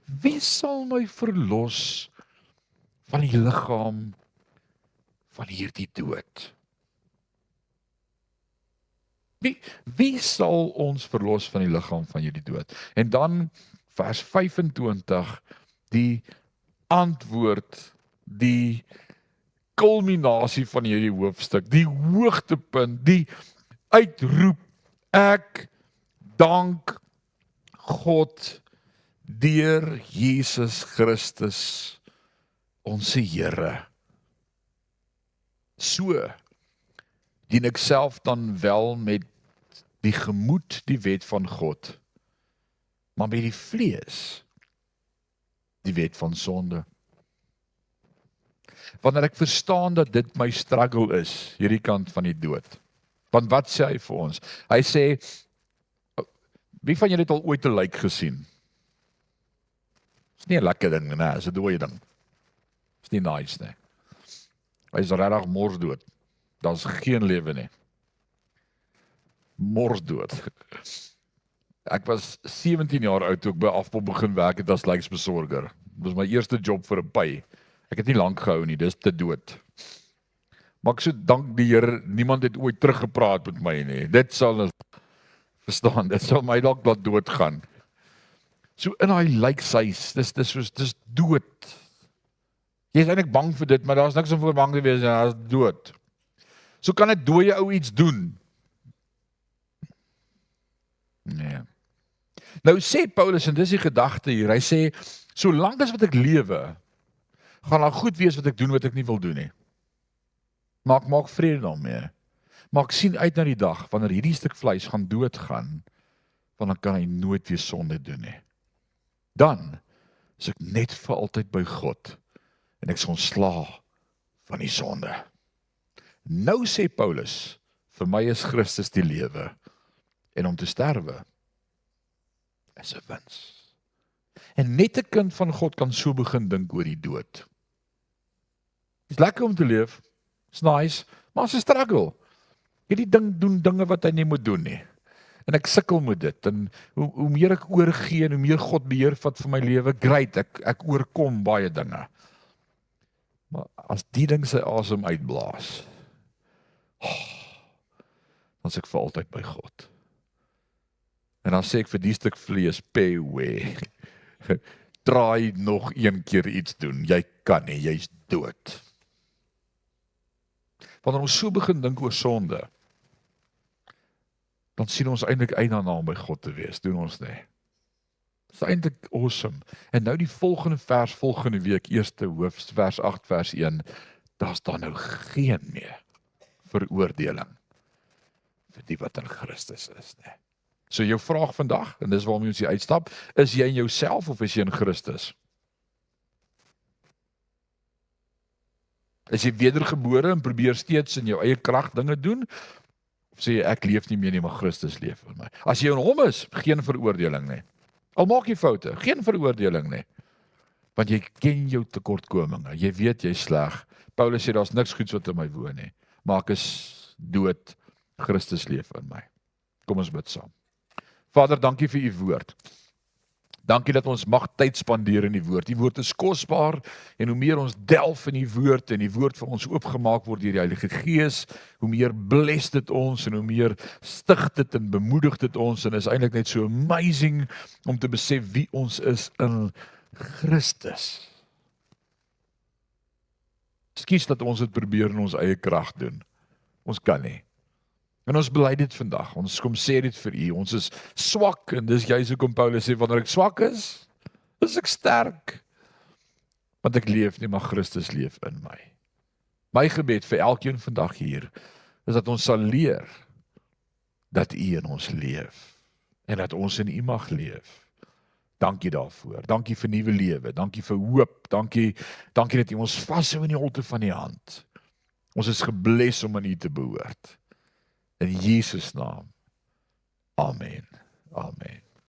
Wie sal my verlos van die liggaam van hierdie dood? Wie sal ons verlos van die liggaam van hierdie dood? En dan vers 25, die antwoord, die kulminasie van hierdie hoofstuk, die hoogtepunt, die uitroep, ek dank God deur Jesus Christus, ons Here. So dien ek self dan wel met die gemoed die wet van God, maar met die vlees die wet van sonde. Wanneer ek verstaan dat dit my struggle is, hierdie kant van die dood. Want wat sê hy vir ons? Hy sê, wie van julle het al ooit 'n lijk gesien? Is nie 'n lekker ding, nee, is 'n dooie ding. Is nie nice nie. Hy is regtig morsdood. Daar's geen lewe nie. Morsdood. Ek was 17 jaar oud toe ek by Afpop begin werk het as lijksbesorger. Dit was my eerste job vir 'n by. Ek het nie lank gehou nie, dis te dood. Maar ek so dank die Here, niemand het ooit teruggepraat met my nie. Dit sal verstaan, dit sal my dalk laat doodgaan. So in daai lijkshuis, dis dood. Jy is eintlik bang vir dit, maar daar's niks om voor bang te wees, ja, dit is dood. So kan 'n dooie ou iets doen. Nee. Nou sê Paulus, en dis die gedagte hier, hy sê, solank as wat ek lewe, gaan daar goed wees wat ek doen wat ek nie wil doen nie. Maar ek maak vrede daarmee. Maar ek sien uit na die dag, wanneer hierdie stuk vleis gaan doodgaan, want dan kan hy nooit weer sonde doen nie. Dan is ek net vir altyd by God, en ek is ontslae van die sonde. Nou sê Paulus, vir my is Christus die lewe, en om te sterwe is 'n wins. En net 'n kind van God kan so begin dink oor die dood. Dit is lekker om te leef, is nice, maar is 'n struggle. Hierdie ding doen dinge wat hy nie moet doen nie. En ek sukkel met dit, en hoe meer ek oorgee, en hoe meer God beheer vat vir my lewe, great, ek oorkom baie dinge. Maar as die ding sy asem uitblaas, dan is ek vir altyd by God. En dan sê ek vir die stuk vlees, pay way. Draai nog een keer iets doen, jy kan nie, jy's dood. Wanneer ons so begin dink oor sonde, dan sien ons eintlik uit daarna om by God te wees, doen ons nie. Dit is eintlik awesome. En nou die volgende vers, volgende week, eerste vers 8, vers 1, daar's dan nou geen meer veroordeling vir die wat in Christus is, nie. So jou vraag vandag, en dis waarom ons hier uitstap, is jy in jouself of is jy in Christus? Is jy wedergebore en probeer steeds in jou eie krag dinge doen? Of sê jy, ek leef nie meer nie, maar Christus leef in my? As jy in hom is, geen veroordeling nie. Al maak jy foute, geen veroordeling nie. Want jy ken jou tekortkominge, jy weet jy is sleg. Paulus sê, daar's niks goeds wat in my woon nie, maar ek is dood, Christus leef in my. Kom ons bid saam. Vader, dankie vir u woord. Dankie dat ons mag tyd spandeer in die woord. Die woord is kosbaar, en hoe meer ons delf in die woord, en die woord vir ons oopgemaak word deur die Heilige Gees, hoe meer bless dit ons, en hoe meer stig dit en bemoedig dit ons, en is eintlik net so amazing om te besef wie ons is in Christus. Ekskuus dat ons dit probeer in ons eie krag doen. Ons kan nie. En ons bely dit vandag, ons kom sê dit vir u, ons is swak, en dis juist hoekom Paulus sê, wanneer ek swak is ek sterk, want ek leef nie, maar Christus leef in my. My gebed vir elkeen vandag hier, is dat ons sal leer, dat u in ons leef, en dat ons in u mag leef. Dankie daarvoor, dankie vir nuwe lewe, dankie vir hoop, dankie dat u ons vashou in die holte van die hand. Ons is gebless om aan u te behoort. In Jesus naam. Amen. Amen.